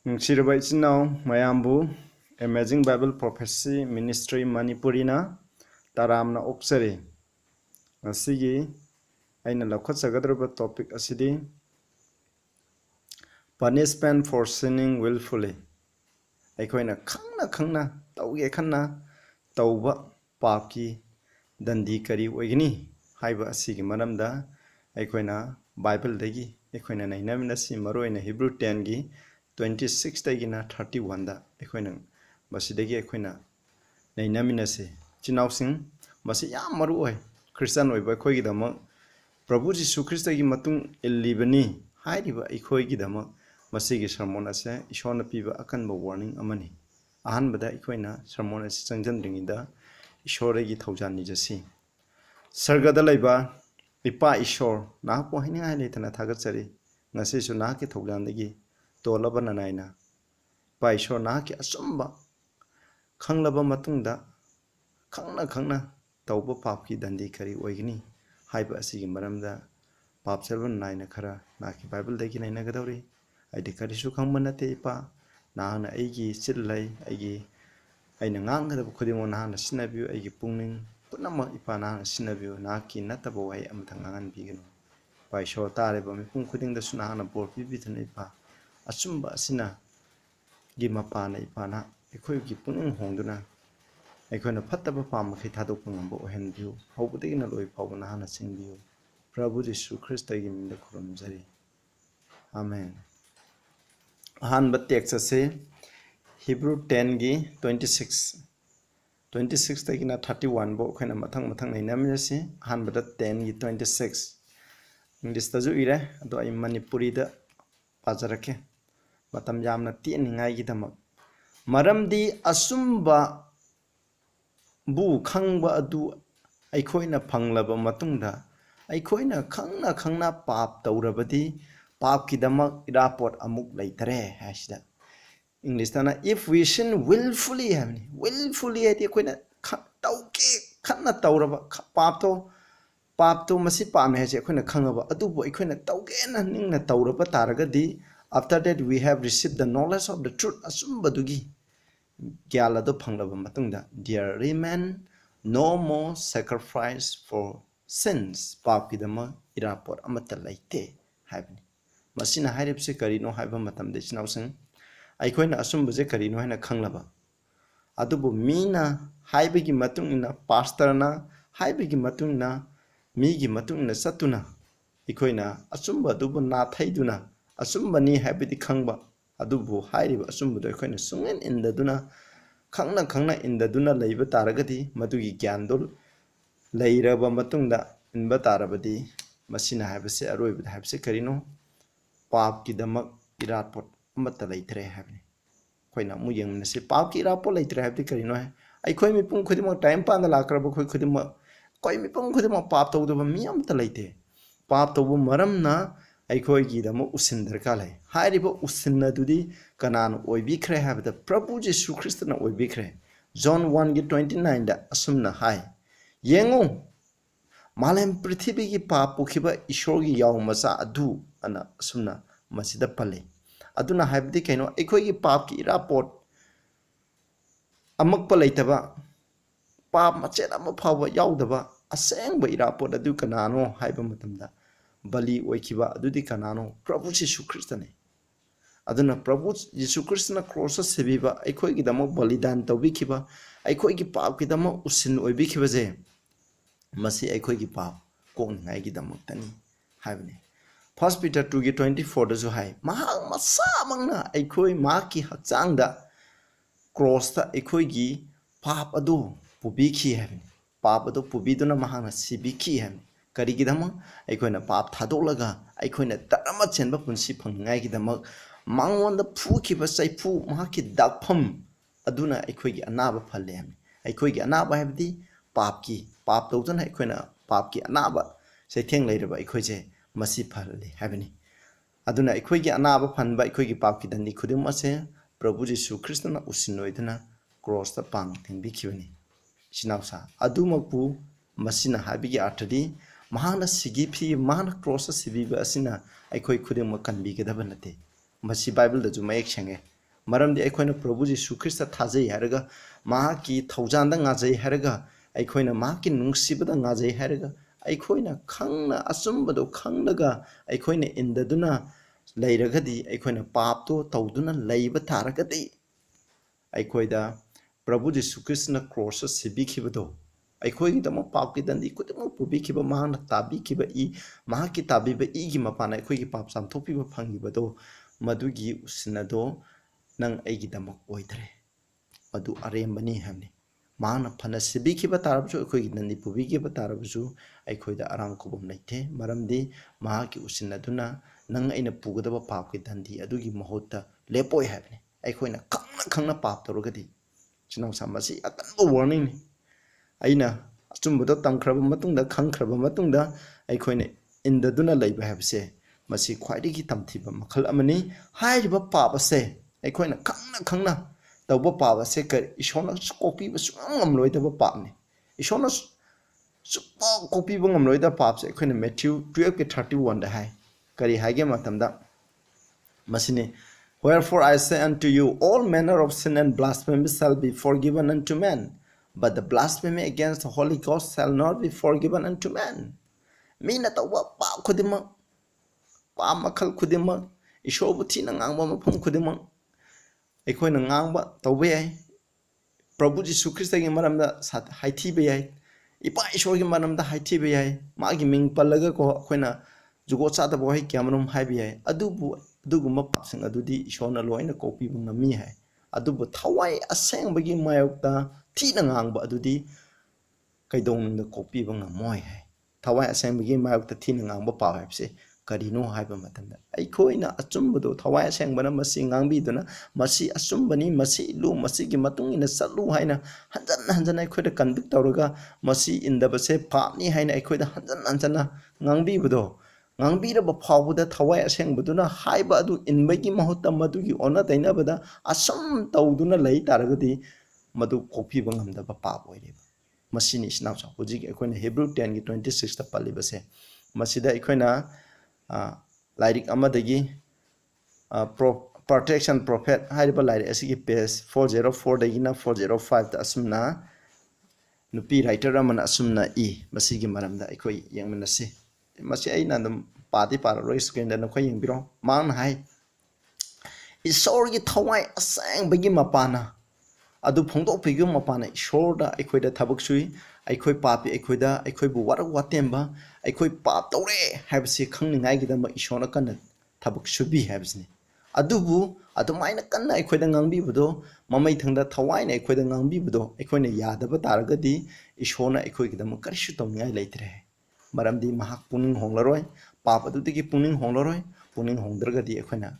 Nungshiraba ichinaw mayambu Amazing Bible Prophecy Ministry Manipurina taramna oksari asigi aina lakhotsagadrba topic asidi punishment for sinning willfully aikoina khangna tauge khanna tauba papki dandi kari oigini haiba asigi maramda aikoina Bible dagi aikoina nainamina si maroina Hebrew 10 gi 26 dagina 31 da aikoina basidagi aikoina nainamina se chinausing masi yam maru oi Christian oiba khoi dama Prabhu Jisu Christa gi matung illibani hairiba ikhoi gi dama masigi sermon ase ishona piba akanba warning amani ahanbada ikoina sermon ase changjandringida ishore gi thaujanni jasi sargada laiba ipa ishor na po hini ai letana thagatsari ngase su na ki thaujandagi tolabana naina pa ishor na ki asumba khanglaba matungda khangna tauba papki dandi kari oigini haiba asigi maramda pap selvan naina khara na ki bible dagi naina gadawri aidi kari su khangba nate ipa na aigi chillai aigi aina ngangada khudimo na sinabiu aigi pungning punama ipa na sinabiu na ki nataba wai amthang ngan bigino pai sho tare ba mi pung khuding da suna na bor bi bitna ipa asumba asina gi mapa na ipa na ekhoi gi puning hongduna aikoina phattaba pam khai thadok ngamba ohen biu hobudegi na loi phaw na hana singbiu Prabhu Jisu Christa gi minda khuramjari amen han batek se Hebrew 10 gi 26 tagina 31 bo khoina mathang nainamina se han bada 10 gi 26 English ta ju ire ado ai Manipuri da pajarake matam jamna tien ngai gi damak maramdi asumba bu khangba adu aikoina phanglaba matungda aikoina khangna pap taurabadi pap ki damak irapot amuk leitare hasida English tana if we sin willfully hamni willfully ati aikoina tauke khanna tauraba pap to masi pame hase aikoina khangaba adubo aikoina tauke na ningna tauraba taragadi after that we have received the knowledge of the truth asumbadugi gyala do phanglaba matungda there remain no more sacrifice for sins pap ki dama irapot amata laite haibni masina hairepse karino haiba matam de chinausang aikoina asumbaje karino haina khanglaba adubu mina haibegi matungina pastorna haibegi matungna migi matungna satuna ikoina asumba dubu na thaiduna asumba ni haibedi khangba adubu hairiba asumba do ikoina sungen indaduna khangna indaduna leiba taragadi madugi gyandol leiraba matungda inba tarabadi masina haibase aroibada haibase karino pap ki damak irapot amata leitre habni koina mu yengna se pap ki irapot leitre habdi karino hai ai khoi mi pung khudimo time pa na lakraba khoi khudimo koi mi pung khudimo pap tawduba mi amta leite pap tawbu maramna ai khoi gi damo usindar ka lai hairiba usinna dudi kanan oibikre habda Prabhu Jisu Christa na oibikre John 1 gi 29 da asumna hai yengu malem prithvi gi pap pukhiba ishor gi yaw masa adu ana asumna masida pale aduna haibdi kaino ekhoi gi pap ki irapot amak palaitaba pap machet ama phawa yawdaba asengba irapot adu kanano haiba matamda bali oikiba adudi kanano Prabhu Jisu Christa ne aduna Prabhu Jisu Christa na cross sebiba ekhoi gi damo balidan tawbikiba ekhoi gi pap ki damo usin oibikiba je masi ekhoi gi pap kong ngai gi damo tani haibne First Peter 2 gi 24 da ju hai mahang masa mangna ekhoi ma ki hakchang da cross ta ekhoi gi pap adu pubiki haibne pap adu pubiduna mahang sibiki haibne kari gi damo ekhoi na pap thadolaga ekhoi na tarama chenba punsi phangngai gi damo mangon da phu ki ba saipu ma ki dakpham aduna ekhoi gi anaba phale haibne ekhoi gi anaba haibdi pap tawjana ekhoi na pap ki anaba saitheng leiraba ekhoi je masi phale haibni aduna ekhoi gi anaba phanba ekhoi gi pap ki dandi khudim ase Prabhu Jisu Christa na usinoidana cross ta pang thingbi khibani sinausa adumakpu masina habigi arthadi mahana sigi phi mahana cross sibiba asina ekhoi khudim kanbi gedaba nate masi Bible da ju mayek senge maram di aikoina Prabhu Jisu Christ thajai haraga ma ki thaujan da ngajai haraga aikoina ma ki nungsiba da ngajai haraga aikoina khangna asumba do khangnaga aikoina indaduna lairagadi aikoina pap to tawduna laiba taragadi aikoida Prabhu Jisu Christ na cross sibi khibado aikoigi damo pap ki dandi kudimo pubi khiba mahna tabi khiba I ma ki tabi ba I gi mapana aikoigi pap sam thopi ba phangi bado madugi usinado nang aigi damo oidre madu arembani hamni mahna phana sibi khiba tarabsu aikoigi dandi pubi khiba tarabsu aikoida arang kubum naithe maramdi ma ki usinaduna nang aina pugadaba pap ki dandi adugi mahota lepoi habni aikoina khangna pap torogadi chinaw samasi akanbo warning ni aina achumbudo tangkhraba matungda khangkhraba matungda aikoina indaduna laiba habse masi khwaidigi tamthiba makhal amani hairiba pap ase aikoina khangna tawba pap ase ka ishona kopi ba sungam loidaba pap ni ishona supa kopi ba ngam loida pap se aikoina Matthew 12:31 da hai kari haige matamda masine Wherefore I say unto you, all manner of sin and blasphemy shall be forgiven unto men, but the blasphemy against the Holy Ghost shall not be forgiven unto men. Mina tawa pa khudima pa makhal khudima ishobu thina ngangba mafam khudima aikoina ngangba tawbe ai Prabhu Jisu Christ gi maramda haithi be ai ipa ishor gi maramda haithi be ai magi ming palaga ko akoina jugo chada bo hai kyamrum hai be ai aduguma pasing adudi ishona loina copy ngami hai adubu thawai asengbagi mayokta thina ngangba adudi kaidong da copy ba ngamoi hai thawai asengbagi mayokta thina ngangba pa haibse karino haiba matamda aikoina achumbudo thawai asengbana masi ngangbi duna masi achumbani masi lu masi gi matungina salu haina hanjan aikoida convict tawraga masi indabase papni haina aikoida hanjan ngangbi budo ngangbiraba phawbuda thawai asengbaduna haiba adu inbagi mahutta madugi ona tainabada asam tawduna lei taragadi madu kopi bangamdaba pap oireba masini snapsa hojik ekoina Hebew 10 gi 26 ta palibase masida ekoina lairik amadagi protection prophet haiba lairi asigi page 404 dagina 405 ta asumna nupi writer amana asumna masigi maramda ekoi yangmanasi masi aina dum pati para roi screen da nakoi yingbiro man hai isor gi thawai asang bagi mapana adu phongdok phigi mapana isor da ekoi da thabak sui ekoi papi ekoi da ekoi bu war watemba ekoi pap tore habsi khangningai gi da ma isona kan thabak subi habsni adubu adumaina kanna ekoi da ngangbi budo mamai thangda thawai na ekoi da ngangbi budo ekoi na yadaba taragadi isona ekoi gi da ma karishu tomngai leitre maramdi mahak puning honglaroi pap adudigi puning hongdragadi ekhoina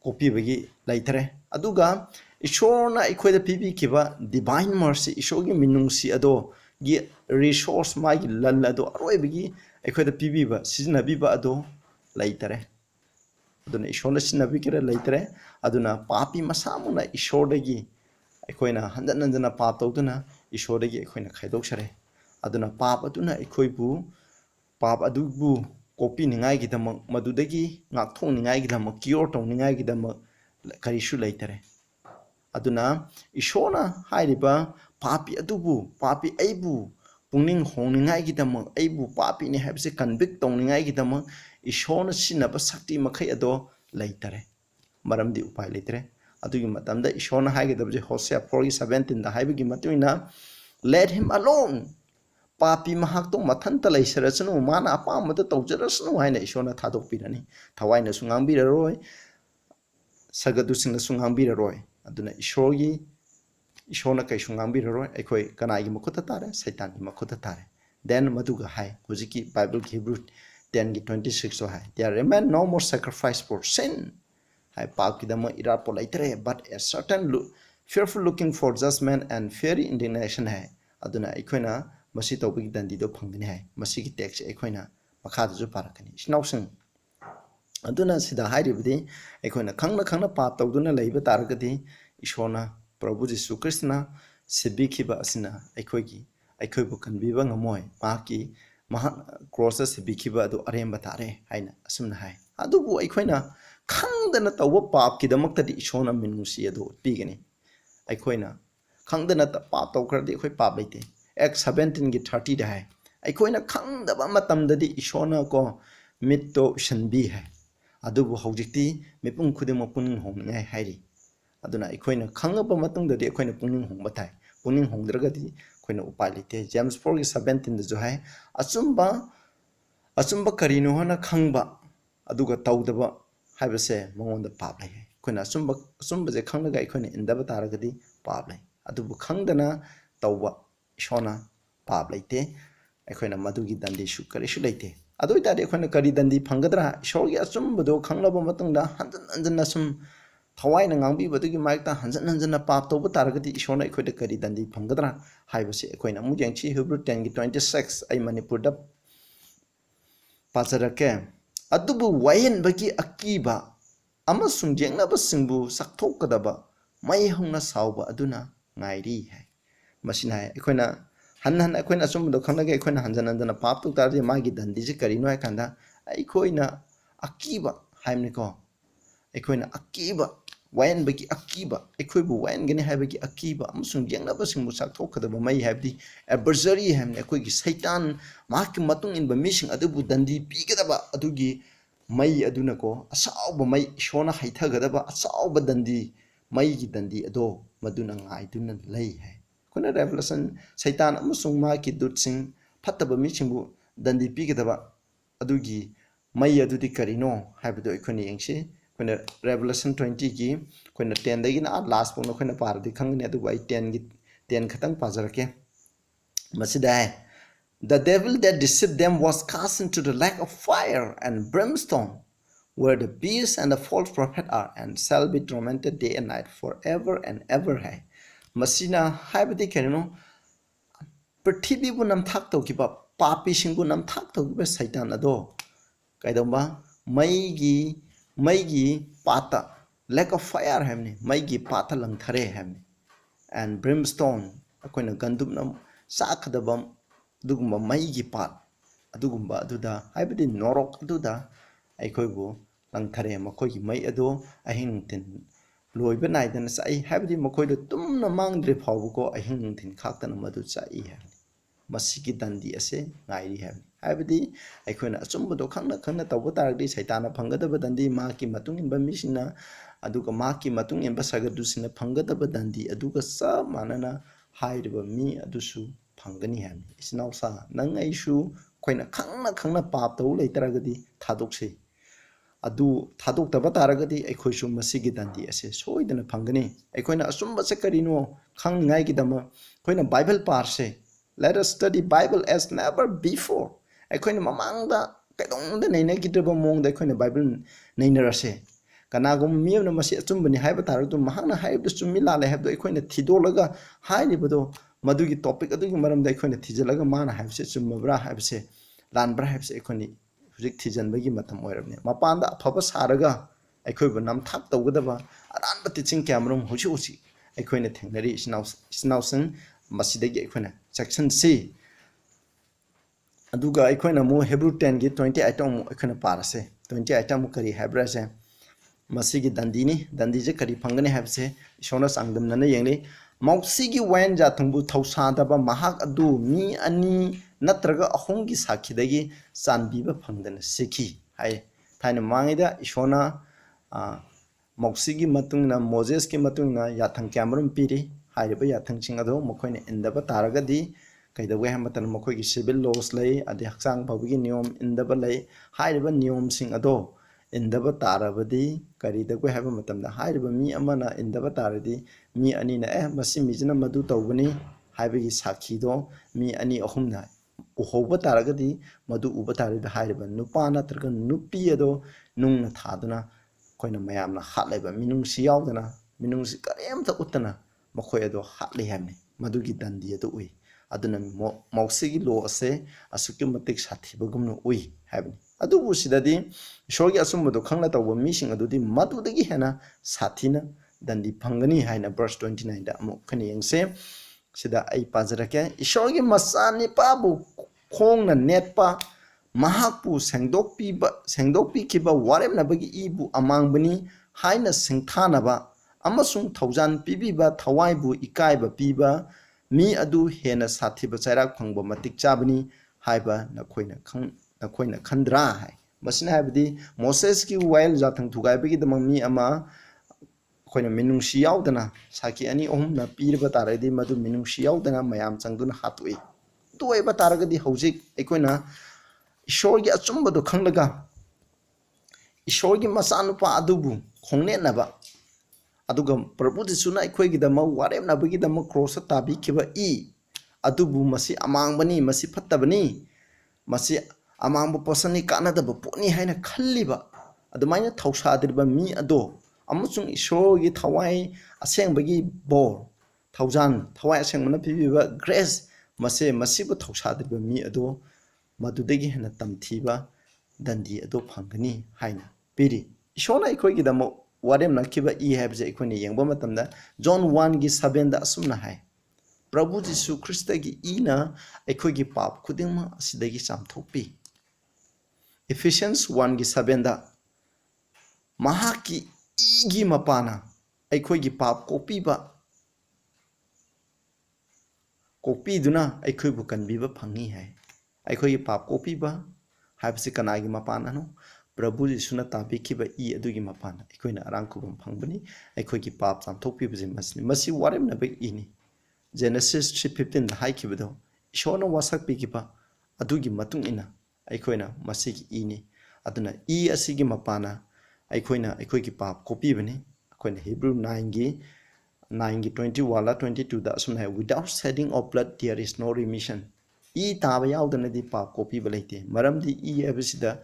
copy bagi laitre aduga ishorna ekhoida pibi kiba divine mercy ishogi minungsi ado gi resource magi lalla ado aroi bagi ekhoida pibi ba sizna biba ado laitre aduna ishorna sizna bikira laitre aduna papi masamuna ishordagi ekhoina hanjanna pap tawduna ishordagi ekhoina khaidok sare aduna pap aduna ekhoibu pap adubu copy ningai gi dam madudagi ngakthong ningai gi dam cure tong ningai gi dam karishu laitere aduna ishona hairiba papi adubu papi aibu pungning hong ningai gi dam aibu papi ni habse convict tong ningai gi dam ishona sinaba sakti makhai ado laitere maramdi upai laitere adugi matamda ishona haigi dabje Hosea 4:17 da haibigi matuina let him alone papi mahak to mathanta laisarachnu mana apamada tawjarasnu haina ishona thadok pirani thawaina sungang biraroi sagadu singna sungang biraroi aduna ishona kai sungang biraroi ekoi kanai gi makhuta tare satan gi makhuta tare then maduga hai hojiki Bible ki Hebrew 10 gi 26 so hai there remain no more sacrifice for sin hai pap ki dama ira polaitre but a certain fearful looking for judgment and fiery indignation hai aduna ekoina masi tawbigi dandi do phangdini hai masi gi text ekoina makha du parakani snausing aduna sida hairibdi ekoina khangna pap tawduna leiba taragadi ishona Prabhu Jisu Krishna sibi khiba asina ekoibu kanbiba ngamoi maha cross sibi khiba adu aremba tare haina asumna hai adubu ekoina khangdana tawba pap ki damak tadi ishona minusi ado pigani aikoina khangdana ta pap taw khardi khoi pap leite x 17 gi 30 da hai aikoina khangdaba matam dadi ishona ko mitto shanbi hai adubu hawjikti mipum khudima puning hongngai hairi aduna aikoina khangaba matung dadi aikoina puning hongba thai puning hongdragadi aikoina upai leite James 4 gi 17 da jo hai achumba karino hana khangba aduga tawdaba haibase mongonda pap lai aikoina achumba je khanglaga aikoina indaba taragadi pap lai adubu khangdana tawba ishona pap laite aikoina madugi dandi shu karisu laite adoi tadi aikoina kari dandi phangadra ishorgi achumba khanglaba matungda hanjan sum thawai na ngangbi badugi maikta hanjan pap tawba taragadi ishona aikoida kari dandi phangadra haibase aikoina mu jangchi Hebrew 10 gi 26 ai Manipur da pazarake adubu wayen bagi akiba amasung jengnaba singbu saktokadaba mai hongna sauba aduna ngairi hai masina hai aikoina han aikoina asumdo khanglaga aikoina hanjan pap tu tarje magi dandi je karino hai kanda aikoina akiba haimne ko aikoina akiba wayen bagi akiba aikoibu wayen gani hai bagi akiba amasung jengnaba singbu saktokadaba mai haibdi adversary haimne aikoigi satan maki matung inba missing adubu dandi pigedaba adugi mai aduna ko asauba mai shona haithagadaba asauba dandi mai gi dandi ado maduna ngai duna lei hai kuna revelation satan amasung maki dutsing phattaba missingbu dandi pigedaba adugi mai adudi karino haibdo ikoni yengse kuna revelation 20 gi kuna 10 dagi na last pona kuna pardi khangni adu bai 10 gi 10 khatang pajarake masida the devil that deceived them was cast into the lake of fire and brimstone where the beast and the false prophet are and shall be tormented day and night forever and ever hai masina haibadi kerino prithvi bu nam thak to kiba papi singbu nam thak to kiba satan ado kaidamba maigi pata lake of fire hamni maigi pata lang thare hamni and brimstone akoina gandum nam sakadabam dugumba maigi pat adugumba aduda haibadi norok aduda aikoibu lang thare makoigi mai ado ahing tin loiba naidana sai haibadi makoido tumna mangdre phawbuko ahing tin khaktana madu chai hamni masigi dandi ase ngairi hamni haibadi aikoina achumbudo khangna tawba taragdi saitana phangadaba dandi maki matung inba misina aduga maki matung inba sagadusina phangadaba dandi aduga sa manana hairiba mi adusu phangani hamni isnausa nang aisu koina khangna pap taw leitaragadi thadokse adu thadoktaba taragadi aikoisu masigi dandi ase soidana phangani aikoina asumba se karino khangngai gidama koina bible parse let us study bible as never before aikoina mamangda kaidongda neina gidaba mongda aikoina bible neinarase kanagum miyamna masi achumbani haiba taragdu mahangna haibdu chummi lale habdu aikoina thidolaga hairibado madugi topic adugi maramda aikoina thijalaga mana haibse chummabra haibse lanbra haibse aikoini hujik thijanbagi matam oirabne mapanda afaba saraga aikoibu nam thak tawgadaba aranba teaching camera husi aikoina thengnari isnausang masidagi aikoina section C aduga aikoina mo Hebrew 10 gi 20 item aikoina parase 20 item kari habrase masigi dandi je kari phangane habse ishona sangdam nana yengle mausigi wen ja thungbu thausa daba mahak adu mi ani natraga ahongi sakhidagi chanbiba phangdana sikhi hai thaina mangida ishona mausigi matungna Moses ki matungna yathang camrum piri hairiba yathang chingado mokoina indaba taragadi kaidawai hamatan mokoigi civil laws lay adi haksang phawgi niyom indaba lay hairiba niyom sing ado indaba tarabadi karidagwe haba matamda hairiba mi amana indaba taradi mi ani na masi mijina madu tawbani haibagi sakhido mi ani ahumna uhoba taragadi madu uba tarida hairiba nupa natraga nupi ado nungna thaduna koina mayamna hatlaiba minungsi yawdana minungsi karemta uttana makhoi ado hatli hamni madugi dandi ado ui aduna mausigi lo ase asuki matik sathibagumno ui habni adubu sidadi ishorgi asumbudo khangna tawba mising adudi madudagi hena sathina dandi phangani haina verse 29 da amu khani yengse sida ai pajarake ishorgi masani pabu khongna netpa mahakpu sengdokpi kiba warem nabagi ibu amangbani haina sengthanaba amasung thaujan pibiba thawaibu ikaiba piba mi adu hena sathiba chairak phangba matik chabani haiba nakoina khandra hai masina haibadi Moses ki wail jathang thugaibagi damang mi ama koina minungsi yaudana saki ani ohum na pirba taradi madu minungsi yaudana mayam changduna hatui toiba taragadi hojik ekoina ishorgi achumbado khanglaga ishorgi masanupa adubu khongne naba aduga prabhu jisuna aikhoigi dama warem nabagi dama cross tabi kiba adubu masi amangbani masi fattabani masi amangbu posani kanadaba poni haina khalliba adumaina thausadriba mi ado amusung ishorgi thawai asengbagi bor thaujan thawai asengmana pibiba grace masibu thausadriba mi ado madudagi hena tamthiba dandi ado phangani haina piri ishona aikhoigi dama warem nakiba habje aikhoine yengba matamda John 1 gi 7 da asumna hai Prabhu Jisu Krista gi na aikhoigi pap khudingma asidagi chamthokpi Ephesians 1 gi 7 da mahaki gi mapana aikhoigi pap kopi duna aikhoibu kanbiba phangi hai aikhoigi pap kopiba haibse kanagi mapana no Prabhu Jisuna tabi kiba adugi mapana aikhoina arangkubam phangbani aikhoigi pap chamthokpibje masi warem na bek ni Genesis 3:15 da haikibado ishona wasak pikiba adugi matung ina aikhoina masigi ni aduna asigi mapana aikhoigi pap kopibani aikhoina Hebrew 9 gi 21 la 22 da asumna without shedding of blood there is no remission taba yaudana di pap kopiba leite maramdi abisida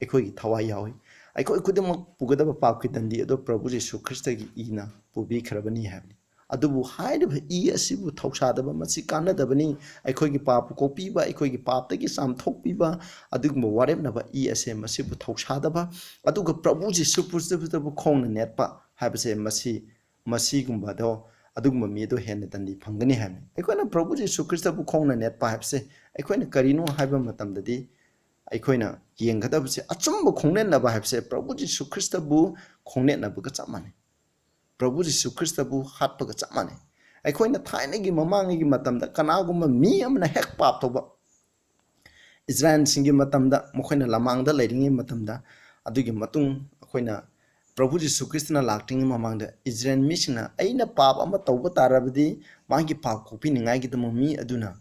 aikhoigi thawai yawi aikhoi khudam pugadaba pap ki dandi ado Prabhu Jisu Krista gi na pubi kharabani habni adubu haidaba asibu thausadaba masi kanadabani aikhoigi pap kopiba aikhoigi pap tagi samthokpiba adugumba waremnaba ase masibu thausadaba aduga Prabhu Jisu Krista bu khongna netpa habase masi gumba do adugumba mi do hena dandi phangani habni aikhoina Prabhu Jisu Krista bu khongna netpa habse aikhoina karino haiba matamdadi aikhoina yenggadabse achumba khongnet naba habse Prabhu Jisu Krista bu khongnet naba ga chamane Prabhu Jisu Krista bu hatpa ga chamane aikhoina thaina gi mamangi gi matamda kanaguma mi amna hek pap toba Israel singi matamda mokhoina lamangda leiringi matamda adugi matung akhoina Prabhu Jisu Krista na laktingi mamangda Israel misina aina pap ama toba tarabdi magi pap kopi ningai gi dama mi aduna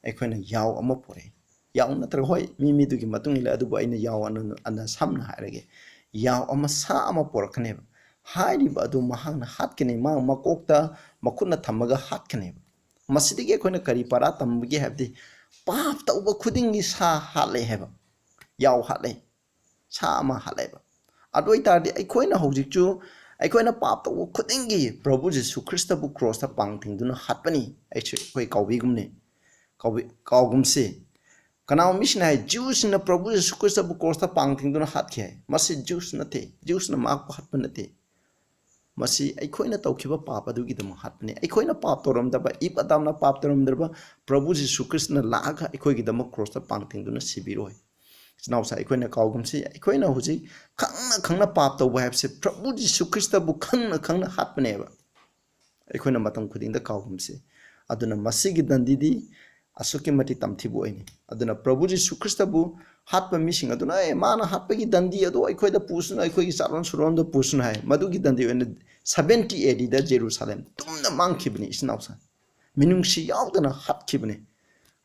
aikhoina yaw ama pore yaw natra hoi mi dugi matung ila adubu aina yaw ana samna hairage yaw ama sa ama porakane hairiba adu mahangna hatkene ma makokta makuna thamaga hatkane masidigi akhona kari para tambagi habdi pap tauba khudingi sa hale heba yaw hale sa ama haleba adoi tardi akhona hojikchu akhona pap tauba khudingi Prabhu Jisu Krista bu cross ta pangthingduna hatpani aichu koi kawbigumne kawgumse Kanao mission hai Jews na Prabhu Jisu Krista bu cross ta pangthingduna hatkhe masi Jews nate Jews na mak hatpa nate masi aikhoina tawkhiba pap adugi dam hatne aikhoina pap toram daba ip adamna pap toram darba Prabhu Jisu Krista na laga aikhoigi dam cross ta pangthingduna sibiroi snausa aikhoina kawgumsi aikhoina huji khangna pap tawba habse Prabhu Jisu Krista bu khangna hatpane ba aikhoina matam khuding da kawgumsi aduna masigi dandidi asuki mati tamthibu aini aduna Prabhu Jisu Krista bu hatpa missing aduna mana hatpa gi dandi ado aikhoida pusuna aikhoigi saron suron do pusuna hai madugi dandi ene 70 AD da Jerusalem tumna mangkhibni isnausa minungsi yaudana hatkibni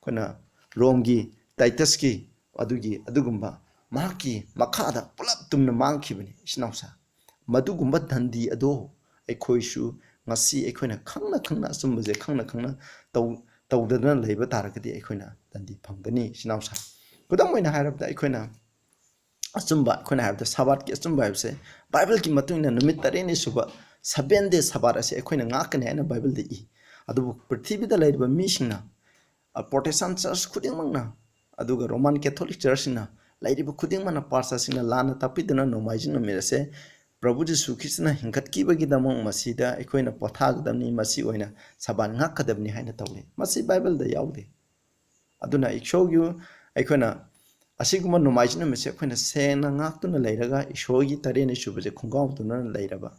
kona romgi Titus ki adugumba maki makhada pulap tumna mangkhibni isnausa madugumba dandi ado aikhoisu ngasi aikhoina khangna sumbaje khangna tawdana leiba taragadi aikhoina dandi phangani sinausa kudam moina hairabda aikhoina asumba aikhoina haibda sabat ki asumba haibse Bible ki matungna numit tareni suba 7 days sabat ase aikhoina ngakane haina Bible de adubu prithibida leiba misingna Protestant church khudingmangna aduga Roman Catholic church na leiba khudingmana parsa singna lana tapidana nomaijing mirase Prabhu Jisu Krista hingkat bagi damong masida aikhoina pothagadamni masi oina saban ngakadabni haina tawle masi Bible da yaude aduna ikshogyu aikhoina ꯑꯁꯤꯒꯨꯝꯕ ꯅꯣꯡꯃꯥꯏꯖꯤꯡ ꯅꯨꯃꯤꯠꯁꯦ ꯑꯩꯈꯣꯏꯅ ꯁꯦꯡꯅ ꯉꯥꯛꯇꯨꯅ ꯂꯩꯔꯒ ꯏꯁꯣꯔꯒꯤ ꯇꯔꯦꯠꯅꯤ ꯁꯨꯕꯁꯦ ꯈꯣꯡꯒꯥꯎꯗꯨꯅ ꯂꯩꯔꯕ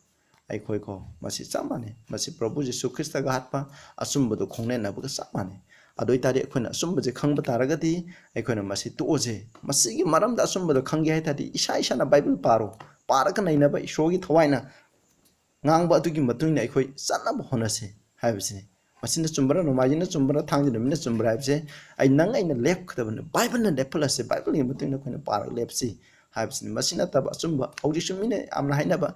ꯑꯩꯈꯣꯏꯀꯣ ꯃꯁꯤ ꯆꯞ ꯃꯥꯟꯅꯩ ꯃꯁꯤ ꯄ꯭ꯔꯚꯨ ꯖꯤꯁꯨ ꯈ꯭ꯔꯤꯁꯇꯒ ꯍꯥꯠꯄ ꯑꯆꯨꯝꯕꯗꯣ ꯈꯣꯡꯅꯦꯟꯅꯕꯒ ꯆꯞ ꯃꯥꯟꯅꯩ ꯑꯗꯨ ꯑꯣꯏꯇꯥꯔꯗꯤ ꯑꯩꯈꯣꯏꯅ ꯑꯆꯨꯝꯕꯁꯦ ꯈꯪꯕ ꯇꯥꯔꯒꯗꯤ ꯑꯩꯈꯣꯏꯅ ꯃꯁꯤ ꯇꯣꯛꯑꯁꯦ ꯃꯁꯤꯒꯤ ꯃꯔꯝꯗ ꯑꯆꯨꯝꯕꯗꯣ ꯈꯪꯒꯦ ꯍꯥꯏ ꯇꯥꯔꯗꯤ ꯏꯁꯥꯅ ꯕꯥꯏꯕꯜ ꯄꯥꯔꯣ ꯄꯥꯔꯒ ꯅꯩꯅꯕ ꯏꯁꯣꯔꯒꯤ ꯊꯋꯥꯏꯅ ꯉꯥꯡꯕ ꯑꯗꯨꯒꯤ ꯃꯇꯨꯡ ꯏꯟꯅ ꯑꯩꯈꯣꯏ ꯆꯠꯅꯕ ꯍꯣꯠꯅꯁꯤ ꯍꯥꯏꯕꯁꯤꯅꯤ ꯃꯁꯤꯅ ꯆꯨꯝꯕ꯭ꯔꯥ ꯅꯣꯡꯃꯥꯏꯖꯤꯡꯅ ꯆꯨꯝꯕ꯭ꯔꯥ ꯊꯥꯡꯖ ꯅꯨꯃꯤꯠꯅ ꯆꯨꯝꯕ꯭ꯔꯥ ꯍꯥꯏꯕꯁꯦ ꯑꯩꯅ ꯂꯦꯞꯀꯗꯕꯅꯤ ꯕꯥꯏꯕꯜꯅ ꯂꯦꯞꯍꯜꯂꯁꯤ ꯕꯥꯏꯕꯜꯒꯤ ꯃꯇꯨꯡ ꯏꯟꯅ ꯑꯩꯈꯣꯏꯅ ꯄꯥꯔꯒ ꯂꯦꯞꯁꯤ ꯍꯥꯏꯕꯁꯤꯅꯤ ꯃꯁꯤ ꯅꯠꯇꯕ ꯑꯆꯨꯝꯕ ꯍꯧꯖꯤꯛꯁꯨ ꯃꯤꯅ ꯌꯥꯝꯅ ꯍꯥꯏꯅꯕ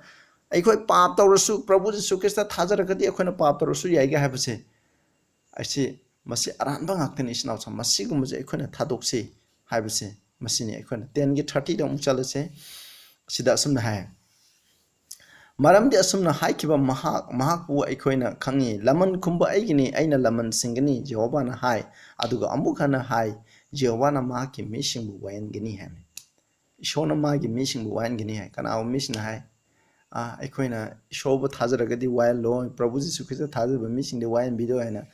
ꯑꯩꯈꯣꯏ ꯄꯥꯞ ꯇꯧꯔꯁꯨ ꯄ꯭ꯔꯚꯨ ꯖꯤꯁꯨ ꯈ꯭ꯔꯤꯁꯇ ꯊꯥꯖꯔꯒꯗꯤ ꯑꯩꯈꯣꯏꯅ ꯄꯥꯞ ꯇꯧꯔꯁꯨ ꯌꯥꯏꯒ ꯍꯥꯏꯕꯁꯦ ꯑꯩꯁꯤ ꯃꯁꯤ ꯑꯔꯥꯟꯕ ꯉꯥꯛꯇꯅꯤ ꯏꯆꯤꯟꯅꯥꯎꯁꯥ ꯃꯁꯤꯒꯨꯝꯕꯁꯦ ꯑꯩꯈꯣꯏꯅ ꯊꯥꯗꯣꯛꯁꯤ ꯍꯥꯏꯕꯁꯦ ꯃꯁꯤꯅꯤ ꯑꯩꯈꯣꯏꯅ 10:30ꯗ ꯑꯃꯨꯛ ꯆꯠꯂꯁꯦ ꯁꯤꯗ ꯑꯁꯨꯝꯅ ꯍꯥꯏ ꯃꯔꯝꯗꯤ ꯑꯁꯨꯝꯅ ꯍꯥꯏꯈꯤꯕ ꯃꯍꯥꯛꯄꯨ ꯑꯩꯈꯣꯏꯅ ꯈꯪꯉꯤ ꯂꯃꯟ ꯈꯨꯝꯕ ꯑꯩꯒꯤꯅꯤ ꯑꯩꯅ ꯂꯃꯟ ꯁꯤꯡꯒꯅꯤ ꯌꯦꯍꯣꯋꯥꯅ ꯍꯥꯏ ꯑꯗꯨꯒ ꯑꯃꯨꯛ ꯍꯟꯅ ꯍꯥꯏ ꯌꯦꯍꯣꯋꯥꯅ ꯃꯍꯥꯛꯀꯤ ꯃꯤꯁꯤꯡꯕꯨ ꯋꯥꯌꯦꯟꯒꯅꯤ ꯍꯥꯏꯅ ꯏꯁꯣꯔꯅ ꯃꯥꯒꯤ ꯃꯤꯁꯤꯡꯕꯨ ꯋꯥꯌꯦꯟꯒꯅꯤ ꯍꯥꯏ ꯀꯅꯥꯒꯨꯝꯕ ꯃꯤꯁꯤꯡꯅ ꯍꯥꯏ ꯑꯩꯈꯣꯏꯅ ꯏꯁꯣꯔꯕꯨ ꯊꯥꯖꯔꯒꯗꯤ ꯋꯥꯌꯦꯜꯂꯣꯏ ꯄ꯭ꯔꯚꯨ ꯖꯤꯁꯨ ꯈ꯭ꯔꯤꯁꯇ ꯊꯥꯖꯕ ꯃꯤꯁꯤꯡꯗꯤ ꯋꯥꯌꯦꯟꯕꯤꯗꯣꯏ ꯍꯥꯏꯅ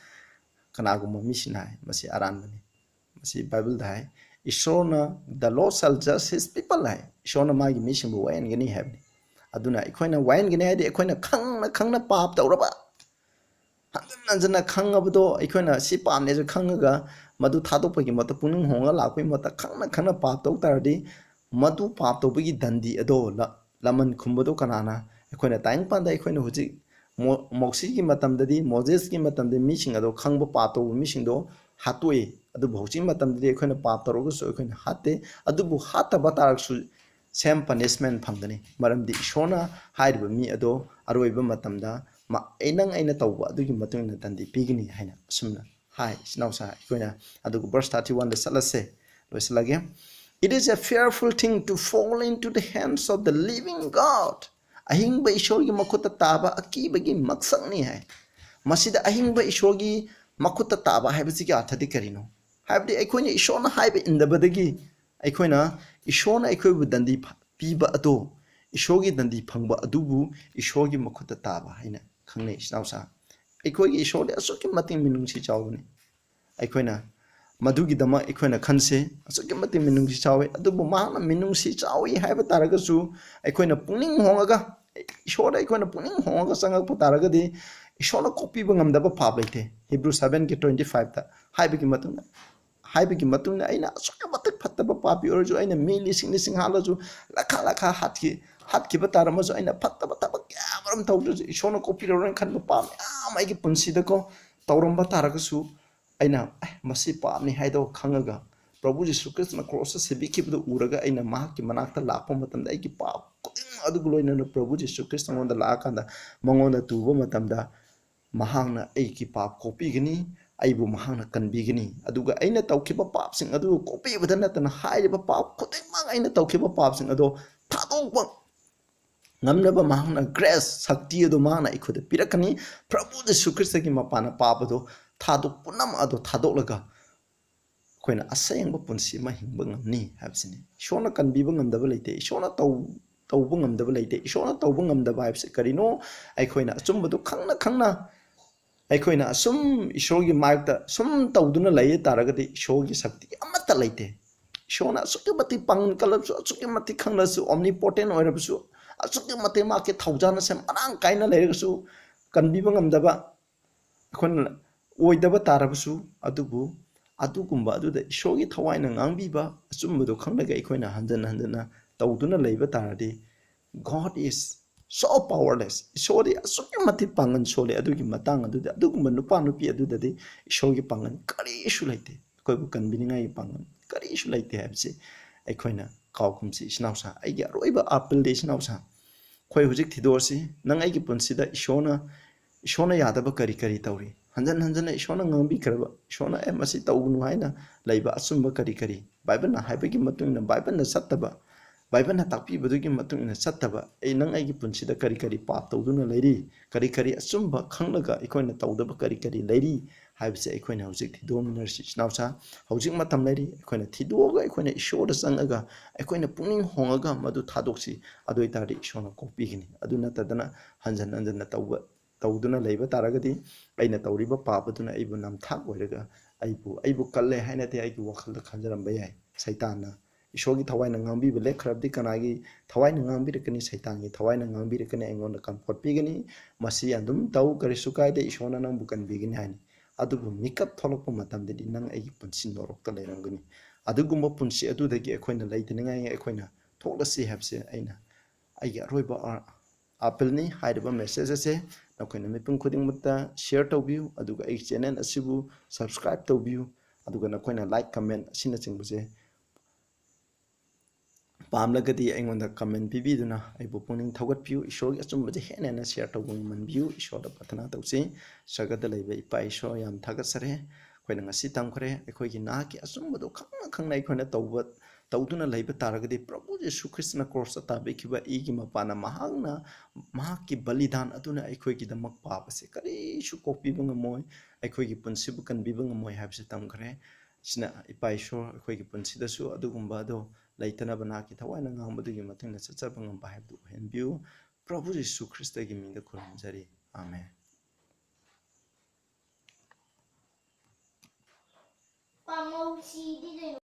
ꯀꯅꯥꯒꯨꯝꯕ ꯃꯤꯁꯤꯡꯅ ꯍꯥꯏ ꯃꯁꯤ ꯑꯔꯥꯟꯕꯅꯤ ꯃꯁꯤ ꯕꯥꯏꯕꯜꯗ ꯍꯥꯏ ꯏꯁꯣꯔꯅ ꯗ ꯂꯣꯔꯗ ꯁꯦꯜ ꯖꯁ ꯍꯤꯁ ꯄꯤꯄꯜ ꯍꯥꯏ ꯏꯁꯣꯔꯅ ꯃꯥꯒꯤ ꯃꯤꯁꯤꯡꯕꯨ ꯋꯥꯌꯦꯟꯒꯅꯤ ꯍꯥꯏꯕꯅꯤ ꯑꯗꯨꯅ ꯑꯩꯈꯣꯏꯅ ꯋꯥꯌꯦꯟꯒꯅꯤ ꯍꯥꯏꯗꯤ ꯑꯩꯈꯣꯏꯅ ꯈꯪꯅ ꯄꯥꯞ ꯇꯧꯔꯕ ꯍꯟꯖꯤꯟ ꯍꯟꯖꯤꯟꯅ ꯈꯪꯉꯕꯗꯣ ꯑꯩꯈꯣꯏꯅ ꯁꯤ ꯄꯥꯝꯅꯦꯁꯨ ꯈꯪꯉꯒ ꯃꯗꯨ ꯊꯥꯗꯣꯛꯄꯒꯤ ꯃꯍꯨꯠꯇ ꯄꯨꯛꯅꯤꯡ ꯍꯣꯡꯉꯒ ꯂꯥꯛꯄꯒꯤ ꯃꯍꯨꯠꯇ ꯈꯪꯅ ꯄꯥꯞ ꯇꯧ ꯇꯥꯔꯗꯤ ꯃꯗꯨ ꯄꯥꯞ ꯇꯧꯕꯒꯤ ꯗꯟꯗꯤ ꯑꯗꯣ ꯂꯃꯟ ꯈꯨꯝꯕꯗꯣ ꯀꯅꯥꯅ ꯑꯩꯈꯣꯏꯅ ꯇꯥꯏꯕꯪꯄꯥꯟꯗ ꯑꯩꯈꯣꯏꯅ ꯍꯧꯖꯤꯛ ꯃꯣꯛꯁꯤꯒꯤ ꯃꯇꯝꯗꯗꯤ ꯃꯣꯖꯦꯁꯀꯤ ꯃꯇꯝꯗꯗꯤ ꯃꯤꯁꯤꯡ ꯑꯗꯣ ꯈꯪꯕ ꯄꯥꯞ ꯇꯧꯕ ꯃꯤꯁꯤꯡꯗꯣ ꯍꯥꯠꯇꯣꯛꯏ ꯑꯗꯨꯕꯨ ꯍꯧꯖꯤꯛ ꯃꯇꯝꯗꯗꯤ ꯑꯩꯈꯣꯏꯅ ꯄꯥꯞ ꯇꯧꯔꯒꯁꯨ ꯑꯩꯈꯣꯏꯅ ꯍꯥꯠꯇꯦ ꯑꯗꯨꯕꯨ ꯍꯥꯠꯇꯕ ꯇꯥꯔꯒꯁꯨ ꯁꯦꯝ ꯄꯅꯤꯁꯃꯦꯟ ꯐꯪꯒꯅꯤ ꯃꯔꯝꯗꯤ ꯏꯁꯣꯔꯅ ꯍꯥꯏꯔꯤꯕ ꯃꯤ ꯑꯗꯣ ꯑꯔꯣꯏꯕ ꯃꯇꯝꯗ ꯑꯩꯅ ꯇꯧꯕ ꯑꯗꯨꯒꯤ ꯃꯇꯨꯡ ꯏꯟꯅ ꯗꯟꯗꯤ ꯄꯤꯒꯅꯤ ꯍꯥꯏꯅ ꯑꯁꯨꯝꯅ ꯍꯥꯏ ꯏꯆꯤꯟꯅꯥꯎꯁꯥ ꯑꯩꯈꯣꯏꯅ ꯑꯗꯨꯒ ꯚꯔꯁ 31ꯗ ꯆꯠꯂꯁꯦ ꯂꯣꯏꯁꯤꯜꯂꯒꯦ It is a fearful thing to fall into the hands of the living God. ꯑꯍꯤꯡꯕ ꯏꯁꯣꯔꯒꯤ ꯃꯈꯨꯠꯇ ꯇꯥꯕ ꯑꯀꯤꯕꯒꯤ ꯃꯛꯁꯛꯅꯤ ꯍꯥꯏ ꯃꯁꯤꯗ ꯑꯍꯤꯡꯕ ꯏꯁꯣꯔꯒꯤ ꯃꯈꯨꯠꯇ ꯇꯥꯕ ꯍꯥꯏꯕꯁꯤꯒꯤ ꯑꯔꯊꯗꯤ ꯀꯔꯤꯅꯣ ꯍꯥꯏꯕꯗꯤ ꯑꯩꯈꯣꯏꯅ ꯏꯁꯣꯔꯅ ꯍꯥꯏꯕ ꯏꯟꯗꯕꯗꯒꯤ ꯑꯩꯈꯣꯏꯅ ꯏꯁꯣꯔꯅ ꯑꯩꯈꯣꯏꯕꯨ ꯗꯟꯗꯤ ꯄꯤꯕ ꯑꯗꯣ ꯏꯁꯣꯔꯒꯤ ꯗꯟꯗꯤ ꯐꯪꯕ ꯑꯗꯨꯕꯨ ꯏꯁꯣꯔꯒꯤ ꯃꯈꯨꯠꯇ ꯇꯥꯕ ꯍꯥꯏꯅ ꯈꯪꯅꯩ ꯏꯆꯤꯟꯅꯥꯎꯁꯥ ꯑꯩꯈꯣꯏꯒꯤ ꯏꯁꯣꯔꯗꯤ ꯑꯁꯨꯛꯀꯤ ꯃꯇꯤꯛ ꯃꯤꯅꯨꯡꯁꯤ ꯆꯥꯎꯕꯅꯤ ꯑꯩꯈꯣꯏꯅ ꯃꯗꯨꯒꯤꯗꯃꯛ ꯑꯩꯈꯣꯏꯅ ꯈꯟꯁꯦ ꯑꯁꯨꯛꯀꯤ ꯃꯇꯤꯛ ꯃꯤꯅꯨꯡꯁꯤ ꯆꯥꯎꯏ ꯑꯗꯨꯕꯨ ꯃꯍꯥꯛꯅ ꯃꯤꯅꯨꯡꯁꯤ ꯆꯥꯎꯏ ꯍꯥꯏꯕ ꯇꯥꯔꯒꯁꯨ ꯑꯩꯈꯣꯏꯅ ꯄꯨꯛꯅꯤꯡ ꯍꯣꯡꯉꯒ ꯏꯁꯣꯔꯗ ꯑꯩꯈꯣꯏꯅ ꯄꯨꯛꯅꯤꯡ ꯍꯣꯡꯉꯒ ꯆꯪꯉꯛꯄ ꯇꯥꯔꯒꯗꯤ ꯏꯁꯣꯔꯅ ꯀꯣꯛꯄꯤꯕ ꯉꯝꯗꯕ ꯄꯥꯞ ꯂꯩꯇꯦ Hebrew 7:25ꯗ ꯍꯥꯏꯕꯒꯤ ꯃꯇꯨꯡꯗ ꯑꯩꯅ ꯑꯁꯨꯛꯀꯤ ꯃꯇꯤꯛ ꯐꯠꯇꯕ ꯄꯥꯄꯤ ꯑꯣꯏꯔꯁꯨ ꯑꯩꯅ ꯃꯤ ꯂꯤꯁꯤꯡ ꯍꯥꯠꯂꯁꯨ ꯂꯥꯈ ꯍꯥꯠꯈꯤꯕ ꯇꯥꯔꯝꯃꯁꯨ ꯑꯩꯅ ꯐꯠꯇꯕ ꯊꯕꯛ ꯀꯌꯥ ꯃꯔꯨꯝ ꯇꯧꯗ꯭ꯔꯁꯨ ꯏꯁꯣꯔꯅ ꯀꯣꯛꯄꯤꯔꯔꯣꯏꯅ ꯈꯟꯕ ꯄꯥꯞ ꯃꯌꯥꯝ ꯑꯩꯒꯤ ꯄꯨꯟꯁꯤꯗꯀꯣ ꯇꯧꯔꯝꯕ ꯇꯥꯔꯒꯁꯨ ꯑꯩꯅ ꯃꯁꯤ ꯄꯥꯞꯅꯤ ꯍꯥꯏꯗꯣ ꯈꯪꯉꯒ ꯄ꯭ꯔꯚꯨ ꯖꯤꯁꯨ ꯈ꯭ꯔꯤꯁꯇꯅ ꯀ꯭ꯔꯣꯁꯇ ꯁꯤꯕꯤꯈꯤꯕꯗꯨ ꯎꯔꯒ ꯑꯩꯅ ꯃꯍꯥꯛꯀꯤ ꯃꯅꯥꯛꯇ ꯂꯥꯛꯄ ꯃꯇꯝꯗ ꯑꯩꯒꯤ ꯄꯥꯞ ꯈꯨꯗꯤꯡꯃꯛ ꯑꯗꯨꯒ ꯂꯣꯏꯅꯅ ꯄ꯭ꯔꯚꯨ ꯖꯤꯁꯨ ꯈ꯭ꯔꯤꯁꯇꯉꯣꯟꯗ ꯂꯥꯛꯑꯀꯥꯟꯗ ꯃꯉꯣꯟꯗ ꯇꯨꯕ ꯃꯇꯝꯗ ꯃꯍꯥꯛꯅ ꯑꯩꯒꯤ ꯄꯥꯞ ꯀꯣꯛꯄꯤꯒꯅꯤ ꯑꯩꯕꯨ ꯃꯍꯥꯛꯅ ꯀꯟꯕꯤꯒꯅꯤ ꯑꯗꯨꯒ ꯑꯩꯅ ꯇꯧꯈꯤꯕ ꯄꯥꯞꯁꯤꯡ ꯑꯗꯨ ꯀꯣꯛꯄꯤꯕꯗ ꯅꯠꯇꯅ ꯍꯥꯏꯔꯤꯕ ꯄꯥꯞ ꯈꯨꯗꯤꯡꯃꯛ ꯑꯩꯅ ꯇꯧꯈꯤꯕ ꯄꯥꯞꯁꯤꯡ ꯑꯗꯣ ꯊꯥꯗꯣꯛꯄ ꯉꯝꯅꯕ ꯃꯍꯥꯛꯅ ꯒ꯭ꯔꯦꯁ ꯁꯛꯇꯤ ꯑꯗꯨ ꯃꯍꯥꯛꯅ ꯑꯩꯈꯣꯏꯗ ꯄꯤꯔꯛꯀꯅꯤ ꯄ꯭ꯔꯚꯨ ꯖꯤꯁꯨ ꯈ꯭ꯔꯤꯁꯇꯒꯤ ꯃꯄꯥꯟꯅ ꯄꯥꯞ ꯑꯗꯣ ꯄꯨꯝꯅꯃꯛ ꯑꯗꯣ ꯊꯥꯗꯣꯛꯂꯒ ꯑꯩꯈꯣꯏꯅ ꯑꯁꯦꯡꯕ ꯄꯨꯟꯁꯤ ꯑꯃ ꯍꯤꯡꯕ ꯉꯝꯅꯤ ꯍꯥꯏꯕꯁꯤꯅꯤ ꯏꯁꯣꯔꯅ ꯀꯟꯕꯤꯕ ꯉꯝꯗꯕ ꯂꯩꯇꯦ ꯏꯁꯣꯔꯅ ꯇꯧꯕ ꯉꯝꯗꯕ ꯂꯩꯇꯦ ꯏꯁꯣꯔꯅ ꯇꯧꯕ ꯉꯝꯗꯕ ꯍꯥꯏꯕꯁꯤ ꯀꯔꯤꯅꯣ ꯑꯩꯈꯣꯏꯅ ꯑꯆꯨꯝꯕꯗꯨ ꯈꯪꯅ ꯑꯩꯈꯣꯏꯅ ꯑꯁꯨꯝ ꯏꯁꯣꯔꯒꯤ ꯃꯥꯏꯛꯇ ꯁꯨꯝ ꯇꯧꯗꯨꯅ ꯂꯩ ꯇꯥꯔꯒꯗꯤ ꯏꯁꯣꯔꯒꯤ ꯁꯛꯇꯤ ꯑꯃꯠꯇ ꯂꯩꯇꯦ ꯏꯁꯣꯔꯅ ꯑꯁꯨꯛꯀꯤ ꯃꯇꯤꯛ ꯄꯥꯡꯒꯜ ꯀꯜꯂꯕꯁꯨ ꯑꯁꯨꯛꯀꯤ ꯃꯇꯤꯛ ꯈꯪꯂꯁꯨ ꯑꯣꯝꯅꯤꯄꯣꯇꯦꯟ ꯑꯣꯏꯔꯕꯁꯨ ꯑꯁꯨꯛꯀꯤ ꯃꯇꯤꯛ ꯃꯥꯒꯤ ꯊꯧꯖꯥꯟꯅꯁꯦ ꯃꯔꯥꯡ ꯀꯥꯏꯅ ꯂꯩꯔꯒꯁꯨ ꯀꯟꯕꯤꯕ ꯉꯝꯗꯕ ꯑꯩꯈꯣꯏꯅ ꯑꯣꯏꯗꯕ ꯇꯥꯔꯕꯁꯨ ꯑꯗꯨꯕꯨ ꯑꯗꯨꯒꯨꯝꯕ ꯑꯗꯨꯗ ꯏꯁꯣꯔꯒꯤ ꯊꯋꯥꯏꯅ ꯉꯥꯡꯕꯤꯕ ꯑꯆꯨꯝꯕꯗꯣ ꯈꯪꯂꯒ ꯑꯩꯈꯣꯏꯅ ꯍꯟꯖꯟꯅ ꯇꯧꯗꯨꯅ ꯂꯩꯕ ꯇꯥꯔꯗꯤ God is so powerless ꯏꯁꯣꯔꯗꯤ ꯑꯁꯨꯛꯀꯤ ꯃꯇꯤꯛ ꯄꯥꯡꯒꯜ ꯁꯣꯜꯂꯦ ꯑꯗꯨꯒꯤ ꯃꯇꯥꯡ ꯑꯗꯨꯗ ꯑꯗꯨꯒꯨꯝꯕ ꯅꯨꯄꯥ ꯅꯨꯄꯤ ꯑꯗꯨꯗꯗꯤ ꯏꯁꯣꯔꯒꯤ ꯄꯥꯡꯒꯜ ꯀꯔꯤꯁꯨ ꯂꯩꯇꯦ ꯑꯩꯈꯣꯏꯕꯨ ꯀꯟꯕꯤꯅꯤꯡꯉꯥꯏꯒꯤ ꯄꯥꯡꯒꯜ ꯀꯔꯤꯁꯨ ꯂꯩꯇꯦ ꯍꯥꯏꯕꯁꯤ ꯑꯩꯈꯣꯏꯅ ꯀꯥꯎꯀꯨꯝꯁꯤ ꯏꯆꯤꯟꯅꯥꯎꯁꯥ ꯑꯩꯒꯤ ꯑꯔꯣꯏꯕ ꯑꯥꯄꯤꯜꯗꯤ ꯏꯆꯤꯟꯅꯥꯎꯁꯥ ꯑꯩꯈꯣꯏ ꯍꯧꯖꯤꯛ ꯊꯤꯗꯣꯛꯑꯁꯤ ꯅꯪ ꯑꯩꯒꯤ ꯄꯨꯟꯁꯤꯗ ꯏꯁꯣꯔꯅ ꯌꯥꯗꯕ ꯀꯔꯤ ꯇꯧꯔꯤ ꯍꯟꯖꯟꯅ ꯏꯁꯣꯔꯅ ꯉꯥꯡꯕꯤꯈ꯭ꯔꯕ ꯏꯁꯣꯔꯅ ꯃꯁꯤ ꯇꯧꯒꯅꯨ ꯍꯥꯏꯅ ꯂꯩꯕ ꯑꯆꯨꯝꯕ ꯀꯔꯤ ꯕꯥꯏꯕꯜꯅ ꯍꯥꯏꯕꯒꯤ ꯃꯇꯨꯡ ꯏꯟꯅ ꯕꯥꯏꯕꯜꯅ ꯆꯠꯇꯕ ꯕꯥꯏꯕꯜꯅ ꯇꯥꯛꯄꯤꯕꯗꯨꯒꯤ ꯃꯇꯨꯡ ꯏꯟꯅ ꯆꯠꯇꯕ ꯅꯪ ꯑꯩꯒꯤ ꯄꯨꯟꯁꯤꯗ ꯀꯔꯤ ꯄꯥꯞ ꯇꯧꯗꯨꯅ ꯂꯩꯔꯤ ꯀꯔꯤ ꯑꯆꯨꯝꯕ ꯈꯪꯂꯒ ꯑꯩꯈꯣꯏꯅ ꯇꯧꯗꯕ ꯀꯔꯤ ꯂꯩꯔꯤ ꯍꯥꯏꯕꯁꯦ ꯑꯩꯈꯣꯏꯅ ꯍꯧꯖꯤꯛ ꯊꯤꯗꯣꯛꯃꯤꯟꯅꯔꯁꯤ ꯏꯆꯤꯟꯅꯥꯎꯁꯥ ꯍꯧꯖꯤꯛ ꯃꯇꯝ ꯂꯩꯔꯤ ꯑꯩꯈꯣꯏꯅ ꯊꯤꯗꯣꯛꯑꯒ ꯑꯩꯈꯣꯏꯅ ꯏꯁꯣꯔꯗ ꯆꯪꯉꯒ ꯑꯩꯈꯣꯏꯅ ꯄꯨꯛꯅꯤꯡ ꯍꯣꯡꯉꯒ ꯃꯗꯨ ꯊꯥꯗꯣꯛꯁꯤ ꯑꯗꯨ ꯑꯣꯏꯇꯥꯔꯗꯤ ꯏꯁꯣꯔꯅ ꯀꯣꯛꯄꯤꯒꯅꯤ ꯑꯗꯨ ꯅꯠꯇꯗꯅ ꯍꯟꯖꯟꯅ ꯇꯧꯗꯨꯅ ꯂꯩꯕ ꯇꯥꯔꯒꯗꯤ ꯑꯩꯅ ꯇꯧꯔꯤꯕ ꯄꯥꯞ ꯑꯗꯨꯅ ꯑꯩꯕꯨ ꯅꯝꯊꯥꯛ ꯑꯣꯏꯔꯒ ꯑꯩꯕꯨ ꯀꯜꯂꯦ ꯍꯥꯏꯅꯗꯤ ꯑꯩꯒꯤ ꯋꯥꯈꯜꯗ ꯈꯟꯖꯔꯝꯕ ꯌꯥꯏ ꯁꯩꯇꯥꯟꯅ ꯏꯁꯣꯔꯒꯤ ꯊꯋꯥꯏꯅ ꯉꯥꯡꯕꯤꯕ ꯂꯦꯞꯈ꯭ꯔꯕꯗꯤ ꯀꯅꯥꯒꯤ ꯊꯋꯥꯏꯅ ꯉꯥꯡꯕꯤꯔꯛꯀꯅꯤ ꯁꯩꯇꯥꯟꯒꯤ ꯊꯋꯥꯏꯅ ꯉꯥꯡꯕꯤꯔꯛꯀꯅꯤ ꯑꯩꯉꯣꯟꯗ ꯀꯝꯐꯣꯔꯠ ꯄꯤꯒꯅꯤ ꯃꯁꯤ ꯑꯗꯨꯝ ꯇꯧ ꯀꯔꯤꯁꯨ ꯀꯥꯏꯗꯦ ꯏꯁꯣꯔꯅ ꯅꯪꯕꯨ ꯀꯟꯕꯤꯒꯅꯤ ꯍꯥꯏꯅꯤ ꯑꯗꯨꯕꯨ ꯃꯤꯀꯞ ꯊꯣꯛꯂꯛꯄ ꯃꯇꯝꯗꯗꯤ ꯅꯪ ꯑꯩꯒꯤ ꯄꯨꯟꯁꯤ ꯅꯣꯔꯣꯛꯇ ꯂꯩꯔꯝꯒꯅꯤ ꯑꯗꯨꯒꯨꯝꯕ ꯄꯨꯟꯁꯤ ꯑꯗꯨꯗꯒꯤ ꯑꯩꯈꯣꯏꯅ ꯂꯩꯇꯅꯤꯡꯉꯥꯏ ꯑꯩꯈꯣꯏꯅ ꯊꯣꯛꯂꯁꯤ ꯍꯥꯏꯕꯁꯦ ꯑꯩꯅ ꯑꯩꯒꯤ ꯑꯔꯣꯏꯕ ꯑꯥꯄꯤꯜꯅꯤ ꯍꯥꯏꯔꯤꯕ ꯃꯦꯁꯦꯖ ꯑꯁꯦ ꯅꯈꯣꯏꯅ ꯃꯤꯄꯨꯝ ꯈꯨꯗꯤꯡꯃꯛꯇ ꯁꯤꯌꯔ ꯇꯧꯕꯤꯌꯨ ꯑꯗꯨꯒ ꯑꯩꯒꯤ ꯆꯦꯅꯦꯜ ꯑꯁꯤꯕꯨ ꯁꯕꯁꯀ꯭ꯔꯥꯏꯕ ꯇꯧꯕꯤꯌꯨ ꯑꯗꯨꯒ ꯅꯈꯣꯏꯅ ꯂꯥꯏꯛ ꯀꯃꯦꯟ ꯑꯁꯤꯅꯆꯤꯡꯕꯁꯦ ꯄꯥꯝꯂꯒꯗꯤ ꯑꯩꯉꯣꯟꯗ ꯀꯃꯦꯟ ꯄꯤꯕꯤꯗꯨꯅ ꯑꯩꯕꯨ ꯄꯨꯛꯅꯤꯡ ꯊꯧꯒꯠꯄꯤꯌꯨ ꯏꯁꯣꯔꯒꯤ ꯑꯆꯨꯝꯕꯁꯦ ꯍꯦꯟꯅ ꯍꯦꯟꯅ ꯁꯤꯌꯔ ꯇꯧꯕ ꯉꯝꯍꯟꯕꯤꯌꯨ ꯏꯁꯣꯔꯗ ꯄ꯭ꯔꯊꯅꯥ ꯇꯧꯁꯤ ꯁꯔꯒꯗ ꯂꯩꯕ ꯏꯄꯥ ꯏꯁꯣꯔ ꯌꯥꯝ ꯊꯥꯒꯠꯆꯔꯦ ꯑꯩꯈꯣꯏꯅ ꯉꯁꯤ ꯇꯝꯈ꯭ꯔꯦ ꯑꯩꯈꯣꯏꯒꯤ ꯅꯍꯥꯛꯀꯤ ꯑꯆꯨꯝꯕꯗꯣ ꯈꯪꯅ ꯈꯪꯅ ꯑꯩꯈꯣꯏꯅ ꯇꯧꯗꯨꯅ ꯂꯩꯕ ꯇꯥꯔꯒꯗꯤ ꯄ꯭ꯔꯚꯨ ꯌꯤꯁꯨ ꯈ꯭ꯔꯤꯁꯇꯅ ꯀ꯭ꯔꯣꯁꯇ ꯇꯥꯕꯤꯈꯤꯕ ꯏꯒꯤ ꯃꯄꯥꯟꯅ ꯃꯍꯥꯛꯀꯤ ꯕꯂꯤꯗꯥꯟ ꯑꯗꯨꯅ ꯑꯩꯈꯣꯏꯒꯤꯗꯃꯛ ꯄꯥꯕꯁꯦ ꯀꯔꯤꯁꯨ ꯀꯣꯛꯄꯤꯕ ꯉꯝꯃꯣꯏ ꯑꯩꯈꯣꯏꯒꯤ ꯄꯨꯟꯁꯤꯕꯨ ꯀꯟꯕꯤꯕ ꯉꯝꯃꯣꯏ ꯍꯥꯏꯕꯁꯤ ꯇꯝꯈ꯭ꯔꯦ ꯁꯤꯅ ꯏꯄꯥ ꯏꯁꯣꯔ ꯑꯩꯈꯣꯏꯒꯤ ꯄꯨꯟꯁꯤꯗꯁꯨ ꯑꯗꯨꯒꯨꯝꯕ ꯑꯗꯣ ꯂꯩꯇꯅꯕ ꯅꯍꯥꯛꯀꯤ ꯊꯋꯥꯏꯅ ꯉꯥꯡꯕꯗꯨꯒꯤ ꯃꯇꯨꯡ ꯏꯟꯅ ꯆꯠꯆꯕ ꯉꯝꯕ ꯍꯥꯏꯕꯗꯨ ꯑꯣꯏꯍꯟꯕꯤꯌꯨ ꯄ꯭ꯔꯚꯨ ꯌꯤꯁꯨ ꯈ꯭ꯔꯤꯁꯇꯒꯤ ꯃꯤꯡꯗ ꯈꯨꯔꯨꯝꯖꯔꯤ ꯑꯥꯃꯦꯟ